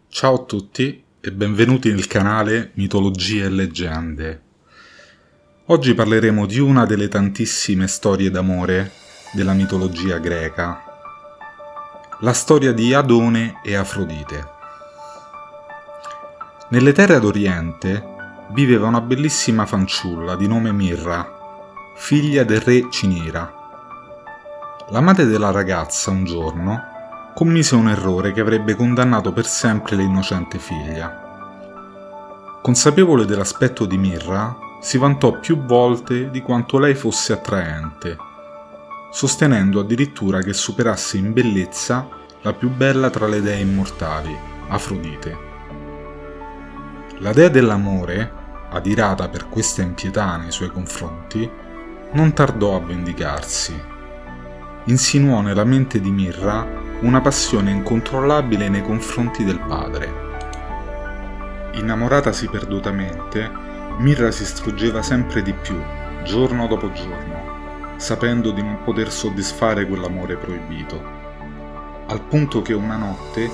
Ciao a tutti e benvenuti nel canale Mitologie e Leggende. Oggi parleremo di una delle tantissime storie d'amore della mitologia greca, la storia di Adone e Afrodite. Nelle terre d'Oriente viveva una bellissima fanciulla di nome Mirra, figlia del re Cinira. La madre della ragazza un giorno commise un errore che avrebbe condannato per sempre l'innocente figlia. Consapevole dell'aspetto di Mirra, si vantò più volte di quanto lei fosse attraente, sostenendo addirittura che superasse in bellezza la più bella tra le dee immortali, Afrodite. La dea dell'amore, adirata per questa impietà nei suoi confronti, non tardò a vendicarsi. Insinuò nella mente di Mirra una passione incontrollabile nei confronti del padre. Innamoratasi perdutamente, Mirra si struggeva sempre di più, giorno dopo giorno, sapendo di non poter soddisfare quell'amore proibito, al punto che una notte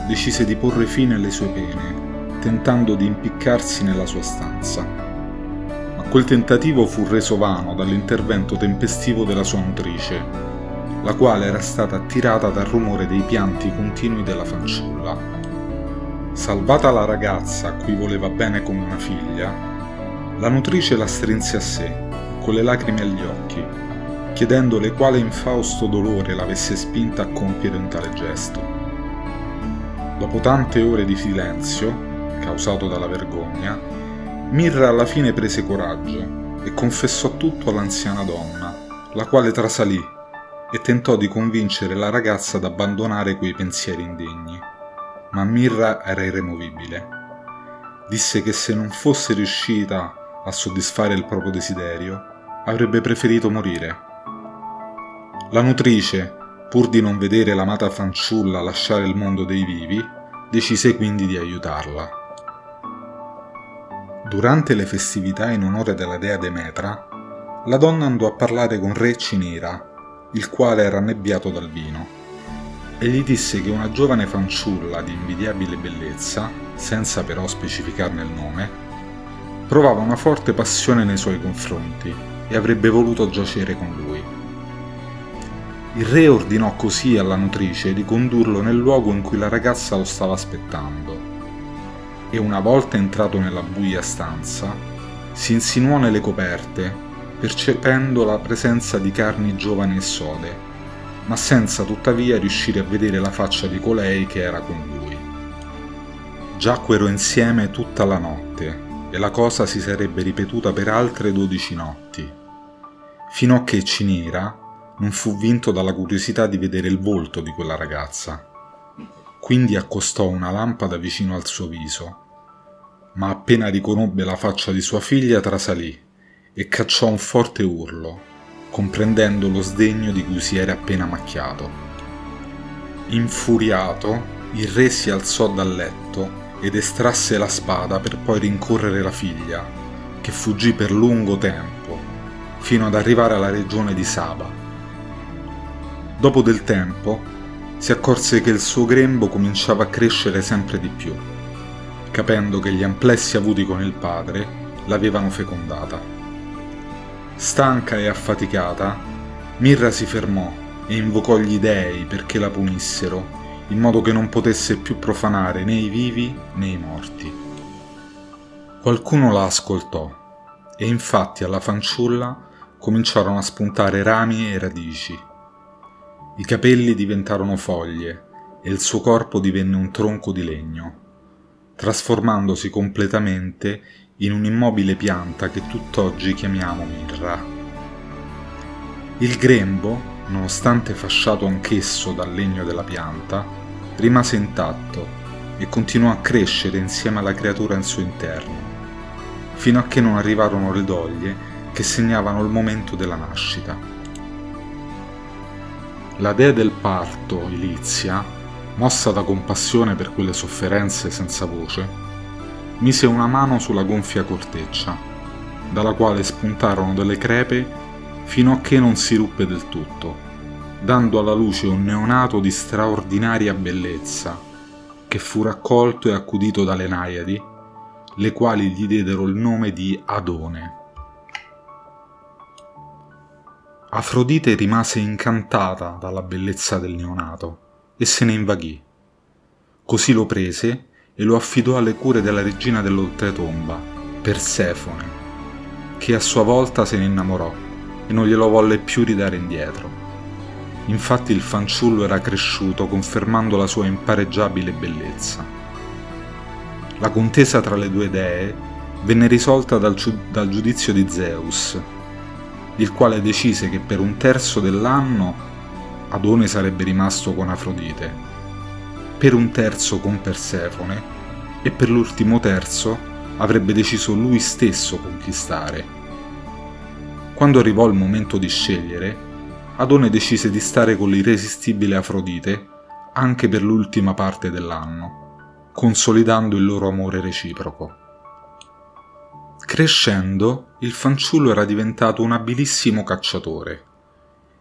decise di porre fine alle sue pene, tentando di impiccarsi nella sua stanza. Ma quel tentativo fu reso vano dall'intervento tempestivo della sua nutrice, la quale era stata attirata dal rumore dei pianti continui della fanciulla. Salvata la ragazza, a cui voleva bene come una figlia, la nutrice la strinse a sé, con le lacrime agli occhi, chiedendole quale infausto dolore l'avesse spinta a compiere un tale gesto. Dopo tante ore di silenzio, causato dalla vergogna, Mirra alla fine prese coraggio e confessò tutto all'anziana donna, la quale trasalì e tentò di convincere la ragazza ad abbandonare quei pensieri indegni, ma Mirra era irremovibile. Disse che se non fosse riuscita a soddisfare il proprio desiderio, avrebbe preferito morire. La nutrice, pur di non vedere l'amata fanciulla lasciare il mondo dei vivi, decise quindi di aiutarla. Durante le festività in onore della dea Demetra, la donna andò a parlare con re Cinira, il quale era annebbiato dal vino, e gli disse che una giovane fanciulla di invidiabile bellezza, senza però specificarne il nome, provava una forte passione nei suoi confronti e avrebbe voluto giacere con lui. Il re ordinò così alla nutrice di condurlo nel luogo in cui la ragazza lo stava aspettando, e una volta entrato nella buia stanza, si insinuò nelle coperte, percependo la presenza di carni giovani e sode, ma senza tuttavia riuscire a vedere la faccia di colei che era con lui. Giacquero insieme tutta la notte, e la cosa si sarebbe ripetuta per altre 12 notti, fino a che Cinira non fu vinto dalla curiosità di vedere il volto di quella ragazza. Quindi accostò una lampada vicino al suo viso, ma appena riconobbe la faccia di sua figlia trasalì e cacciò un forte urlo, comprendendo lo sdegno di cui si era appena macchiato. Infuriato, il re si alzò dal letto ed estrasse la spada per poi rincorrere la figlia, che fuggì per lungo tempo, fino ad arrivare alla regione di Saba. Dopo del tempo, si accorse che il suo grembo cominciava a crescere sempre di più, capendo che gli amplessi avuti con il padre l'avevano fecondata. Stanca e affaticata, Mirra si fermò e invocò gli dei perché la punissero, in modo che non potesse più profanare né i vivi né i morti. Qualcuno la ascoltò, e infatti alla fanciulla cominciarono a spuntare rami e radici. I capelli diventarono foglie e il suo corpo divenne un tronco di legno, trasformandosi completamente in un'immobile pianta che tutt'oggi chiamiamo Mirra. Il grembo, nonostante fasciato anch'esso dal legno della pianta, rimase intatto e continuò a crescere insieme alla creatura al suo interno, fino a che non arrivarono le doglie che segnavano il momento della nascita. La dea del parto, Ilizia, mossa da compassione per quelle sofferenze senza voce, mise una mano sulla gonfia corteccia, dalla quale spuntarono delle crepe fino a che non si ruppe del tutto, dando alla luce un neonato di straordinaria bellezza, che fu raccolto e accudito dalle Naiadi, le quali gli diedero il nome di Adone. Afrodite rimase incantata dalla bellezza del neonato e se ne invaghì. Così lo prese e lo affidò alle cure della regina dell'oltretomba, Persefone, che a sua volta se ne innamorò e non glielo volle più ridare indietro. Infatti il fanciullo era cresciuto confermando la sua impareggiabile bellezza. La contesa tra le due dee venne risolta dal giudizio di Zeus, il quale decise che per un terzo dell'anno Adone sarebbe rimasto con Afrodite, per un terzo con Persefone e per l'ultimo terzo avrebbe deciso lui stesso conquistare. Quando arrivò il momento di scegliere, Adone decise di stare con l'irresistibile Afrodite anche per l'ultima parte dell'anno, consolidando il loro amore reciproco. Crescendo, il fanciullo era diventato un abilissimo cacciatore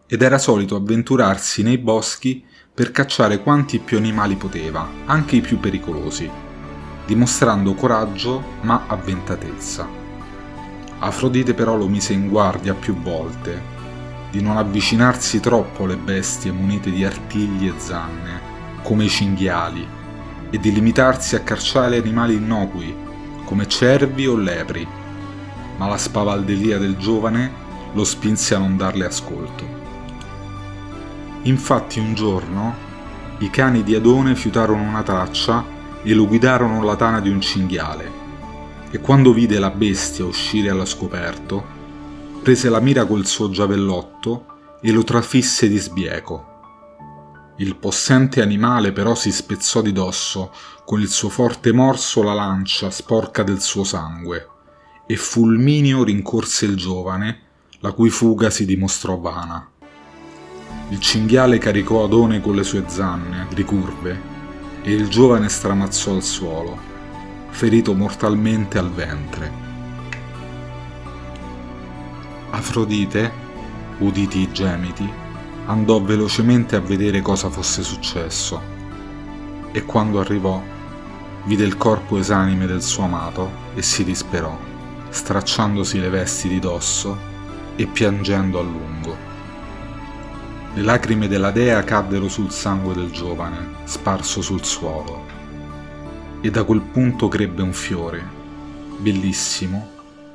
ed era solito avventurarsi nei boschi per cacciare quanti più animali poteva, anche i più pericolosi, dimostrando coraggio ma avventatezza. Afrodite però lo mise in guardia più volte di non avvicinarsi troppo alle bestie munite di artigli e zanne, come i cinghiali, e di limitarsi a cacciare animali innocui, come cervi o lepri, ma la spavalderia del giovane lo spinse a non darle ascolto. Infatti un giorno i cani di Adone fiutarono una traccia e lo guidarono alla tana di un cinghiale, e quando vide la bestia uscire allo scoperto, prese la mira col suo giavellotto e lo trafisse di sbieco. Il possente animale però si spezzò di dosso con il suo forte morso la lancia sporca del suo sangue, e fulmineo rincorse il giovane, la cui fuga si dimostrò vana. Il cinghiale caricò Adone con le sue zanne ricurve e il giovane stramazzò al suolo, ferito mortalmente al ventre. Afrodite, uditi i gemiti, andò velocemente a vedere cosa fosse successo e quando arrivò vide il corpo esanime del suo amato e si disperò, stracciandosi le vesti di dosso e piangendo a lungo. Le lacrime della dea caddero sul sangue del giovane, sparso sul suolo, e da quel punto crebbe un fiore, bellissimo,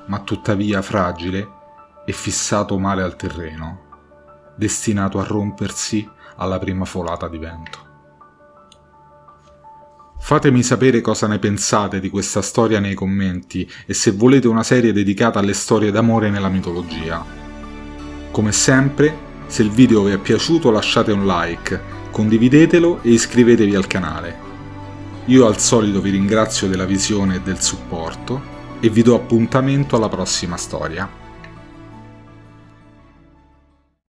ma tuttavia fragile e fissato male al terreno, destinato a rompersi alla prima folata di vento. Fatemi sapere cosa ne pensate di questa storia nei commenti e se volete una serie dedicata alle storie d'amore nella mitologia. Come sempre, se il video vi è piaciuto lasciate un like, condividetelo e iscrivetevi al canale. Io al solito vi ringrazio della visione e del supporto e vi do appuntamento alla prossima storia.